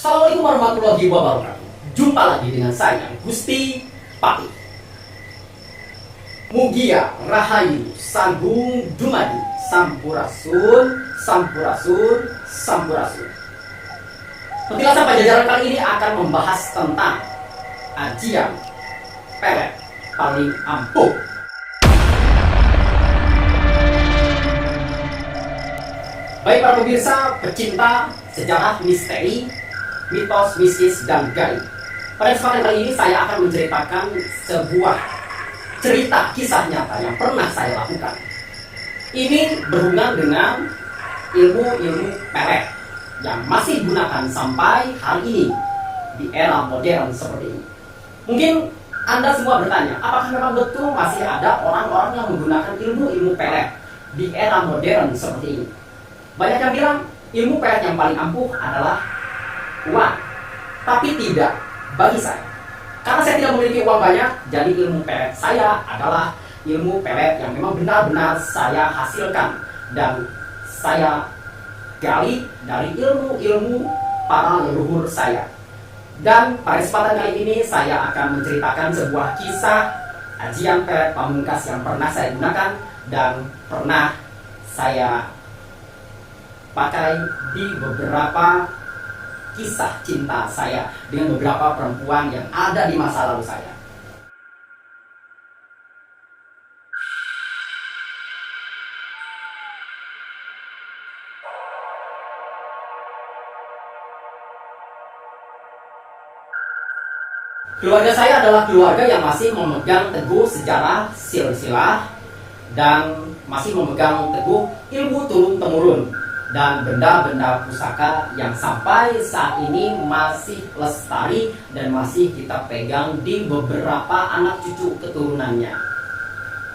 Assalamualaikum warahmatullahi wabarakatuh. Jumpa lagi dengan saya, Gusti Pati. Mugia Rahayu Sagung Dumadi Sampurasun, Sampurasun, Sampurasun. Petilasan Pajajaran kali ini akan membahas tentang ajian pelet paling ampuh. Baik para pemirsa, pecinta sejarah misteri, mitos, mistis, dan gaib. Pada kesempatan kali ini saya akan menceritakan sebuah cerita kisah nyata yang pernah saya lakukan. Ini berhubungan dengan ilmu-ilmu pelet yang masih digunakan sampai hari ini di era modern seperti ini. Mungkin Anda semua bertanya, apakah memang betul masih ada orang-orang yang menggunakan ilmu-ilmu pelet di era modern seperti ini? Banyak yang bilang ilmu pelet yang paling ampuh adalah uang. Tapi tidak bagi saya. Karena saya tidak memiliki uang banyak, jadi ilmu pelet saya adalah ilmu pelet yang memang benar-benar saya hasilkan dan saya gali dari ilmu-ilmu para leluhur saya. Dan pada kesempatan kali ini saya akan menceritakan sebuah kisah ajian pelet pamungkas yang pernah saya gunakan dan pernah saya pakai di beberapa kisah cinta saya dengan beberapa perempuan yang ada di masa lalu saya. Keluarga saya adalah keluarga yang masih memegang teguh sejarah silsilah dan masih memegang teguh ilmu turun-temurun dan benda-benda pusaka yang sampai saat ini masih lestari dan masih kita pegang di beberapa anak cucu keturunannya.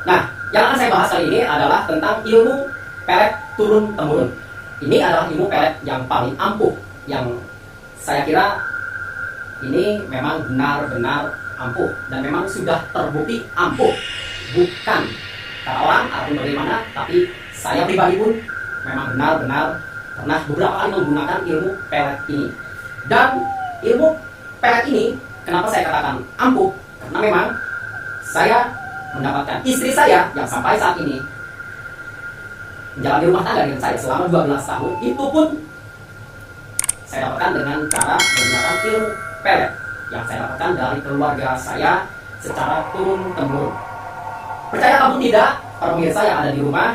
Nah, yang akan saya bahas kali ini adalah tentang ilmu pelet turun-temurun. Ini adalah ilmu pelet yang paling ampuh, yang saya kira ini memang benar-benar ampuh dan memang sudah terbukti ampuh. Bukan kata orang atau bagaimana, tapi saya pribadi pun memang benar-benar pernah beberapa kali menggunakan ilmu pelet ini. Dan ilmu pelet ini, kenapa saya katakan ampuh? Karena memang saya mendapatkan istri saya yang sampai saat ini menjalani rumah tangga dengan saya selama 12 tahun, itu pun saya dapatkan dengan cara menggunakan ilmu pelet yang saya dapatkan dari keluarga saya secara turun-temurun. Percaya kamu tidak, para pemirsa yang ada di rumah,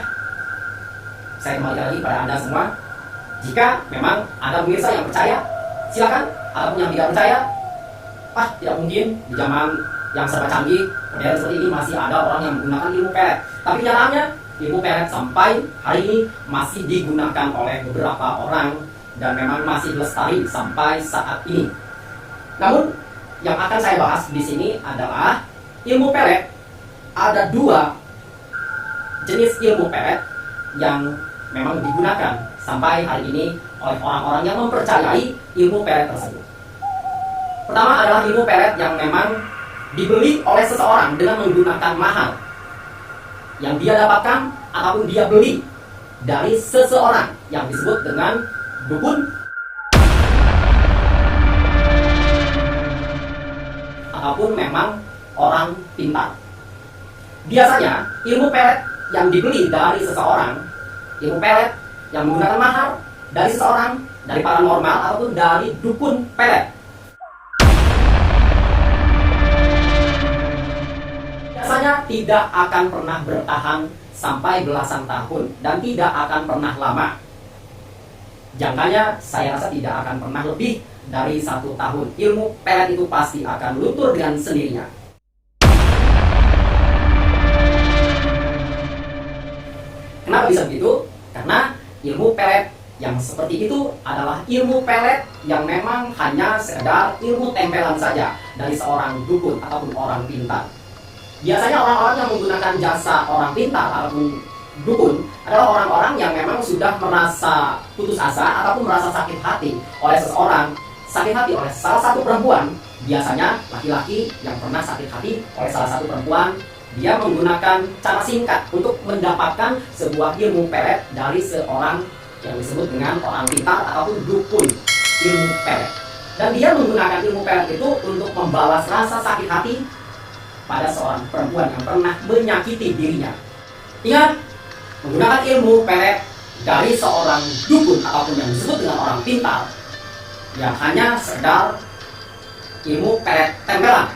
saya kembalikan lagi pada Anda semua. Jika memang ada pemirsa yang percaya, silakan. Ataupun yang tidak percaya, tidak mungkin di zaman yang serba canggih modern seperti ini masih ada orang yang menggunakan ilmu pelet. Tapi nyatanya ilmu pelet sampai hari ini masih digunakan oleh beberapa orang dan memang masih lestari sampai saat ini. Namun yang akan saya bahas di sini adalah ilmu pelet. Ada dua jenis ilmu pelet yang memang digunakan sampai hari ini oleh orang-orang yang mempercayai ilmu pelet tersebut. Pertama adalah ilmu pelet yang memang dibeli oleh seseorang dengan menggunakan mahal yang dia dapatkan ataupun dia beli dari seseorang yang disebut dengan dukun ataupun memang orang pintar. Biasanya ilmu pelet yang dibeli dari seseorang, ilmu pelet yang menggunakan mahar dari seseorang, dari paranormal ataupun dari dukun pelet, biasanya tidak akan pernah bertahan sampai belasan tahun dan tidak akan pernah lama. Jangkanya saya rasa tidak akan pernah lebih dari 1 tahun. Ilmu pelet itu pasti akan luntur dengan sendirinya. Kenapa bisa begitu? Karena ilmu pelet yang seperti itu adalah ilmu pelet yang memang hanya sekedar ilmu tempelan saja dari seorang dukun ataupun orang pintar. Biasanya orang-orang yang menggunakan jasa orang pintar ataupun dukun adalah orang-orang yang memang sudah merasa putus asa ataupun merasa sakit hati oleh seseorang, sakit hati oleh salah satu perempuan. Biasanya laki-laki yang pernah sakit hati oleh salah satu perempuan, dia menggunakan cara singkat untuk mendapatkan sebuah ilmu pelet dari seorang yang disebut dengan orang pintar ataupun dukun ilmu pelet. Dan dia menggunakan ilmu pelet itu untuk membalas rasa sakit hati pada seorang perempuan yang pernah menyakiti dirinya. Ingat, menggunakan ilmu pelet dari seorang dukun ataupun yang disebut dengan orang pintar yang hanya sekedar ilmu pelet tempelan.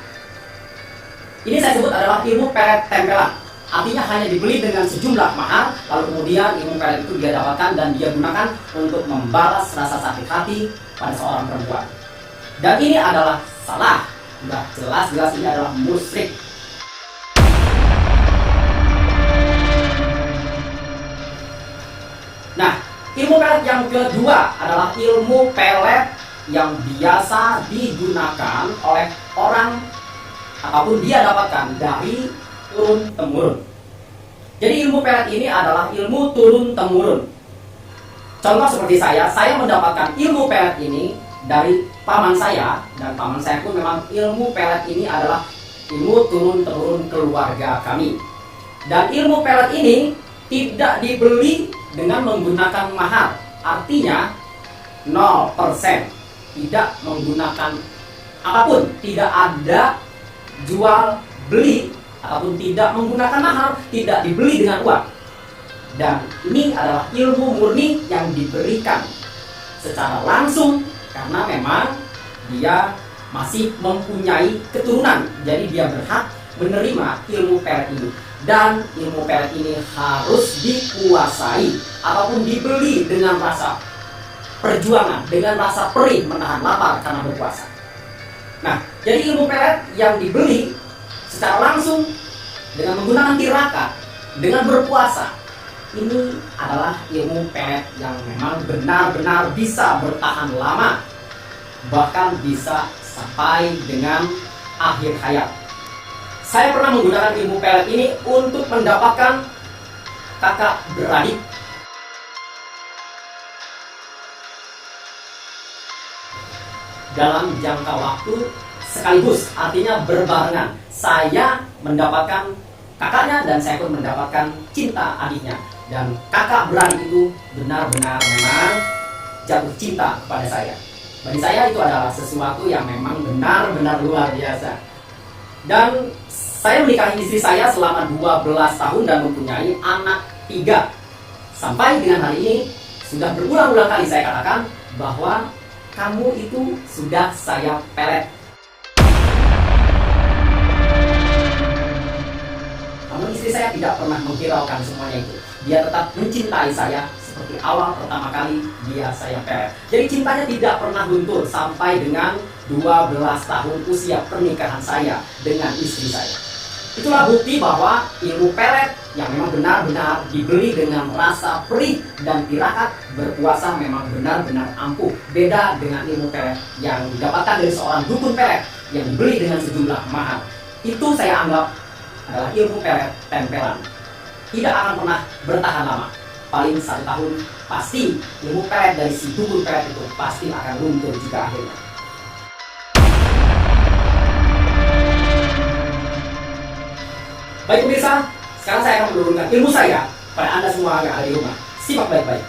Ini saya sebut adalah ilmu pelet tempelan. Artinya hanya dibeli dengan sejumlah mahar, lalu kemudian ilmu pelet itu dia dapatkan dan dia gunakan untuk membalas rasa sakit hati pada seorang perempuan. Dan ini adalah salah. Sudah jelas-jelas ini adalah musyrik. Nah, ilmu pelet yang kedua adalah ilmu pelet yang biasa digunakan oleh orang ataupun dia dapatkan dari turun-temurun. Jadi ilmu pelet ini adalah ilmu turun-temurun. Contoh seperti saya mendapatkan ilmu pelet ini dari paman saya, dan paman saya pun memang ilmu pelet ini adalah ilmu turun-temurun keluarga kami. Dan ilmu pelet ini tidak dibeli dengan menggunakan mahar, artinya 0%, tidak menggunakan apapun, tidak ada jual beli ataupun tidak menggunakan mahar, tidak dibeli dengan uang. Dan ini adalah ilmu murni yang diberikan secara langsung karena memang dia masih mempunyai keturunan, jadi dia berhak menerima ilmu pelet ini. Dan ilmu pelet ini harus dikuasai ataupun dibeli dengan rasa perjuangan, dengan rasa perih menahan lapar karena berpuasa. Nah, jadi ilmu pelet yang dibeli secara langsung dengan menggunakan tirakat, dengan berpuasa, ini adalah ilmu pelet yang memang benar-benar bisa bertahan lama, bahkan bisa sampai dengan akhir hayat. Saya pernah menggunakan ilmu pelet ini untuk mendapatkan kakak beradik dalam jangka waktu sekaligus, artinya berbarengan. Saya mendapatkan kakaknya dan saya pun mendapatkan cinta adiknya. Dan kakak beradik itu benar-benar memang jatuh cinta kepada saya. Bagi saya itu adalah sesuatu yang memang benar-benar luar biasa. Dan saya menikahi istri saya selama 12 tahun dan mempunyai anak 3. Sampai dengan hari ini sudah berulang-ulang kali saya katakan bahwa kamu itu sudah saya pelet. Namun istri saya tidak pernah menghiraukan semuanya itu. Dia tetap mencintai saya seperti awal pertama kali dia saya pelet. Jadi cintanya tidak pernah luntur sampai dengan 12 tahun usia pernikahan saya dengan istri saya. Itulah bukti bahwa ilmu pelet yang memang benar-benar dibeli dengan rasa perih dan tirakat berpuasa memang benar-benar ampuh. Beda dengan ilmu pelet yang didapatkan dari seorang dukun pelet yang dibeli dengan sejumlah mahar. Itu saya anggap adalah ilmu pelet tempelan. Tidak akan pernah bertahan lama. Paling 1 tahun pasti ilmu pelet dari si dukun pelet itu pasti akan luntur juga akhirnya. Baik pemirsa, sekarang saya akan menurunkan ilmu saya pada Anda semua yang ada di rumah. Simak baik-baik.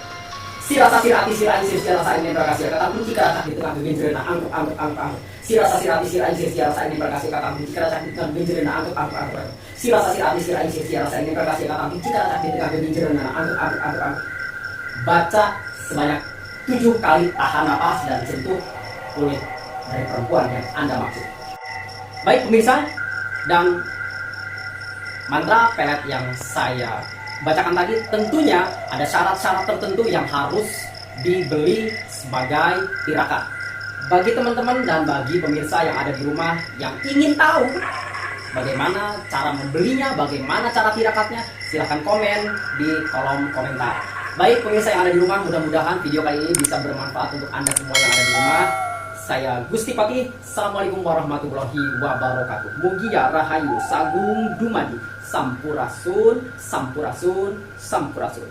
Sirasa sirati sirani sirasa ini berkasih kata kunci kata di tengah genjrena angkut. Sirasa sirati sirani sirasa ini berkasih kata kunci kata di tengah genjrena angkut. Sirasa sirati sirani sirasa ini berkasih kata kunci kata di tengah genjrena angkut. Baca sebanyak 7 kali, tahan napas dan sentuh kulit dari perempuan yang Anda maksud. Baik pemirsa, dan mantra pelet yang saya bacakan tadi tentunya ada syarat-syarat tertentu yang harus dibeli sebagai tirakat. Bagi teman-teman dan bagi pemirsa yang ada di rumah yang ingin tahu bagaimana cara membelinya, bagaimana cara tirakatnya, silahkan komen di kolom komentar. Baik pemirsa yang ada di rumah, mudah-mudahan video kali ini bisa bermanfaat untuk Anda semua yang ada di rumah. Saya Gusti Pati, Assalamualaikum warahmatullahi wabarakatuh. Mugi ya rahayu sagung dumadi, sampurasun, sampurasun, sampurasun.